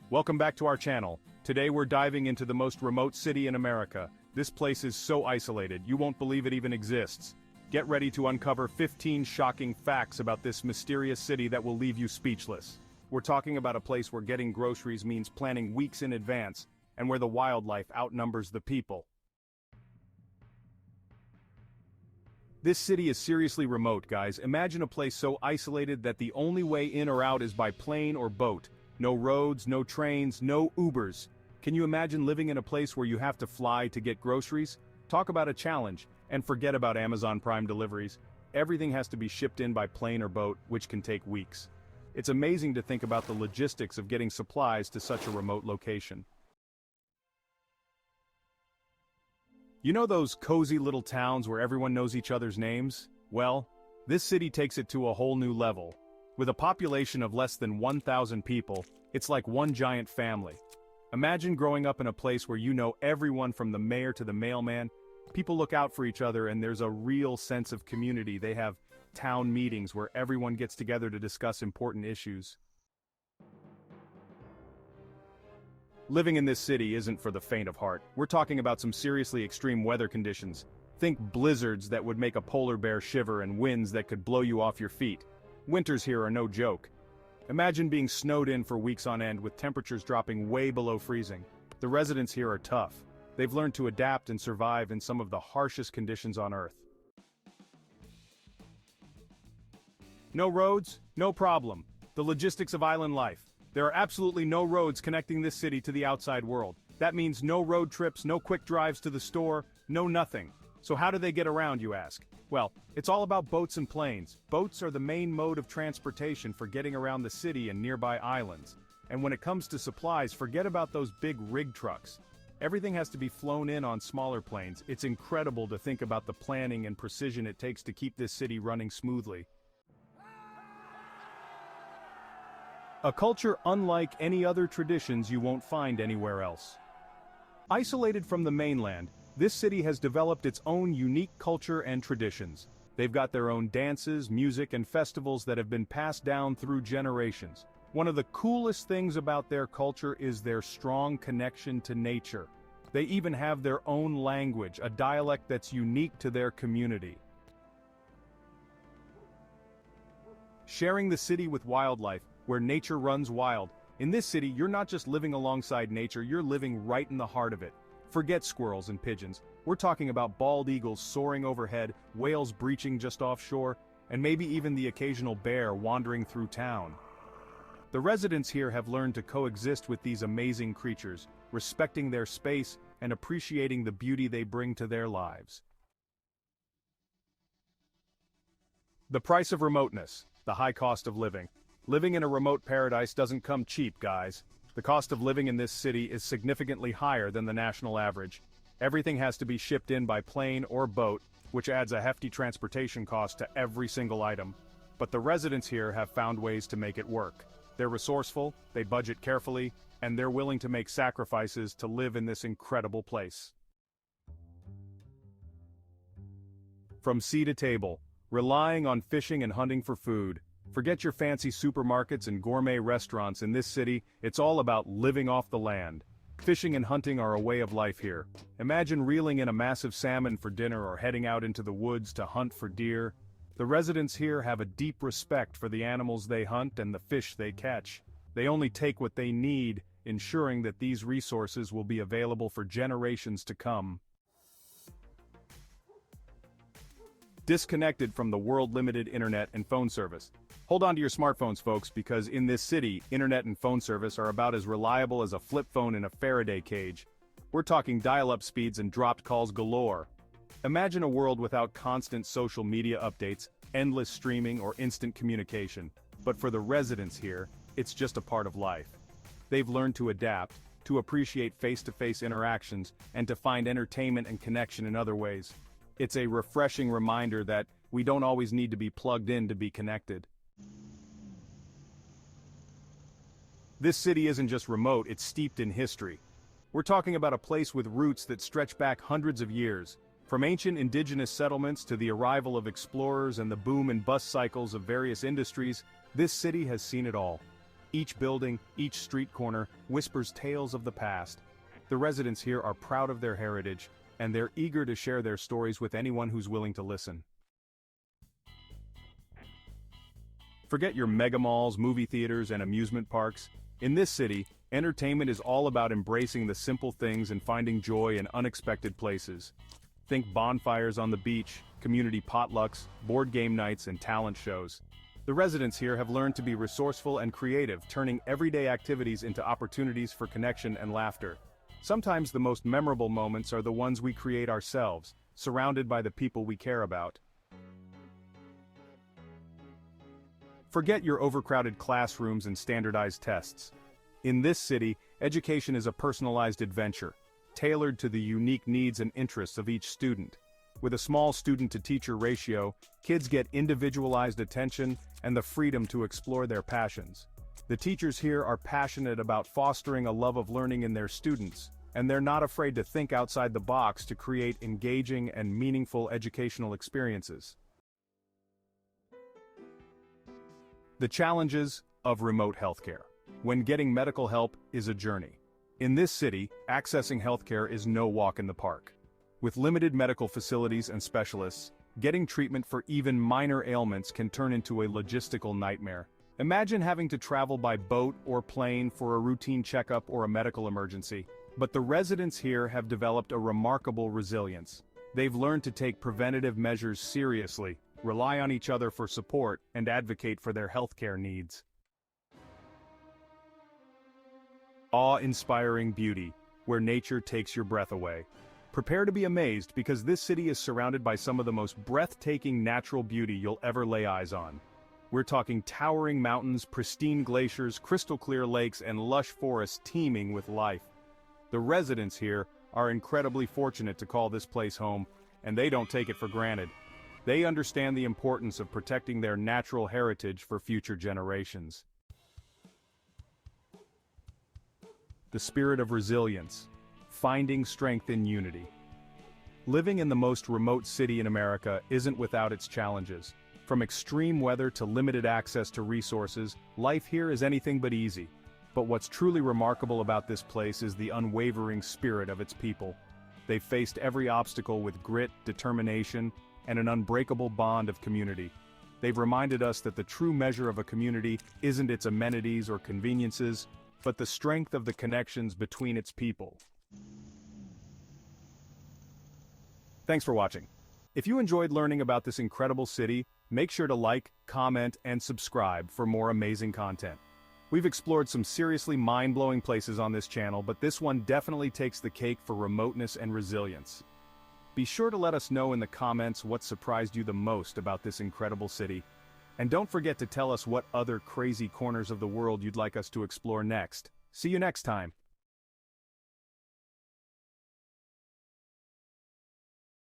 Welcome back to our channel. Today we're diving into the most remote city in America. This place is so isolated, you won't believe it even exists. Get ready to uncover 15 shocking facts about this mysterious city that will leave you speechless. We're talking about a place where getting groceries means planning weeks in advance, and where the wildlife outnumbers the people. This city is seriously remote, guys. Imagine a place so isolated that the only way in or out is by plane or boat. No roads, no trains, no Ubers. Can you imagine living in a place where you have to fly to get groceries? Talk about a challenge, and forget about Amazon Prime deliveries. Everything has to be shipped in by plane or boat, which can take weeks. It's amazing to think about the logistics of getting supplies to such a remote location. You know those cozy little towns where everyone knows each other's names? Well, this city takes it to a whole new level. With a population of less than 1,000 people, it's like one giant family. Imagine growing up in a place where you know everyone from the mayor to the mailman. People look out for each other and there's a real sense of community. They have town meetings where everyone gets together to discuss important issues. Living in this city isn't for the faint of heart. We're talking about some seriously extreme weather conditions. Think blizzards that would make a polar bear shiver and winds that could blow you off your feet. Winters here are no joke. Imagine being snowed in for weeks on end with temperatures dropping way below freezing. The residents here are tough. They've learned to adapt and survive in some of the harshest conditions on Earth. No roads? No problem. The logistics of island life. There are absolutely no roads connecting this city to the outside world. That means no road trips, no quick drives to the store, no nothing. So how do they get around, you ask? Well, it's all about boats and planes. Boats are the main mode of transportation for getting around the city and nearby islands. And when it comes to supplies, forget about those big rig trucks. Everything has to be flown in on smaller planes. It's incredible to think about the planning and precision it takes to keep this city running smoothly. A culture unlike any other traditions you won't find anywhere else. Isolated from the mainland, this city has developed its own unique culture and traditions. They've got their own dances, music, and festivals that have been passed down through generations. One of the coolest things about their culture is their strong connection to nature. They even have their own language, a dialect that's unique to their community. Sharing the city with wildlife, where nature runs wild. In this city, you're not just living alongside nature, you're living right in the heart of it. Forget squirrels and pigeons. We're talking about bald eagles soaring overhead, whales breaching just offshore, and maybe even the occasional bear wandering through town. The residents here have learned to coexist with these amazing creatures, respecting their space and appreciating the beauty they bring to their lives. The price of remoteness, the high cost of living. Living in a remote paradise doesn't come cheap, guys. The cost of living in this city is significantly higher than the national average. Everything has to be shipped in by plane or boat, which adds a hefty transportation cost to every single item. But the residents here have found ways to make it work. They're resourceful, they budget carefully, and they're willing to make sacrifices to live in this incredible place. From sea to table, relying on fishing and hunting for food. Forget your fancy supermarkets and gourmet restaurants in this city, it's all about living off the land. Fishing and hunting are a way of life here. Imagine reeling in a massive salmon for dinner or heading out into the woods to hunt for deer. The residents here have a deep respect for the animals they hunt and the fish they catch. They only take what they need, ensuring that these resources will be available for generations to come. Disconnected from the world-limited internet and phone service. Hold on to your smartphones, folks, because in this city, internet and phone service are about as reliable as a flip phone in a Faraday cage. We're talking dial-up speeds and dropped calls galore. Imagine a world without constant social media updates, endless streaming, or instant communication. But for the residents here, it's just a part of life. They've learned to adapt, to appreciate face-to-face interactions, and to find entertainment and connection in other ways. It's a refreshing reminder that we don't always need to be plugged in to be connected. This city isn't just remote, it's steeped in history. We're talking about a place with roots that stretch back hundreds of years. From ancient indigenous settlements to the arrival of explorers and the boom and bust cycles of various industries, this city has seen it all. Each building, each street corner, whispers tales of the past. The residents here are proud of their heritage, and they're eager to share their stories with anyone who's willing to listen. Forget your mega malls, movie theaters, and amusement parks. In this city, entertainment is all about embracing the simple things and finding joy in unexpected places. Think bonfires on the beach, community potlucks, board game nights, and talent shows. The residents here have learned to be resourceful and creative, turning everyday activities into opportunities for connection and laughter. Sometimes the most memorable moments are the ones we create ourselves, surrounded by the people we care about. Forget your overcrowded classrooms and standardized tests. In this city, education is a personalized adventure, tailored to the unique needs and interests of each student. With a small student-to-teacher ratio, kids get individualized attention and the freedom to explore their passions. The teachers here are passionate about fostering a love of learning in their students, and they're not afraid to think outside the box to create engaging and meaningful educational experiences. The challenges of remote healthcare. When getting medical help is a journey. In this city, accessing healthcare is no walk in the park. With limited medical facilities and specialists, getting treatment for even minor ailments can turn into a logistical nightmare. Imagine having to travel by boat or plane for a routine checkup or a medical emergency. But the residents here have developed a remarkable resilience. They've learned to take preventative measures seriously, rely on each other for support, and advocate for their healthcare needs. Awe-inspiring beauty, where nature takes your breath away. Prepare to be amazed because this city is surrounded by some of the most breathtaking natural beauty you'll ever lay eyes on. We're talking towering mountains, pristine glaciers, crystal-clear lakes, and lush forests teeming with life. The residents here are incredibly fortunate to call this place home, and they don't take it for granted. They understand the importance of protecting their natural heritage for future generations. The spirit of resilience, finding strength in unity. Living in the most remote city in America isn't without its challenges. From extreme weather to limited access to resources, life here is anything but easy. But what's truly remarkable about this place is the unwavering spirit of its people. They've faced every obstacle with grit, determination, and an unbreakable bond of community. They've reminded us that the true measure of a community isn't its amenities or conveniences, but the strength of the connections between its people. Thanks for watching. If you enjoyed learning about this incredible city, make sure to like, comment, and subscribe for more amazing content. We've explored some seriously mind-blowing places on this channel, but this one definitely takes the cake for remoteness and resilience. Be sure to let us know in the comments what surprised you the most about this incredible city. And don't forget to tell us what other crazy corners of the world you'd like us to explore next. See you next time.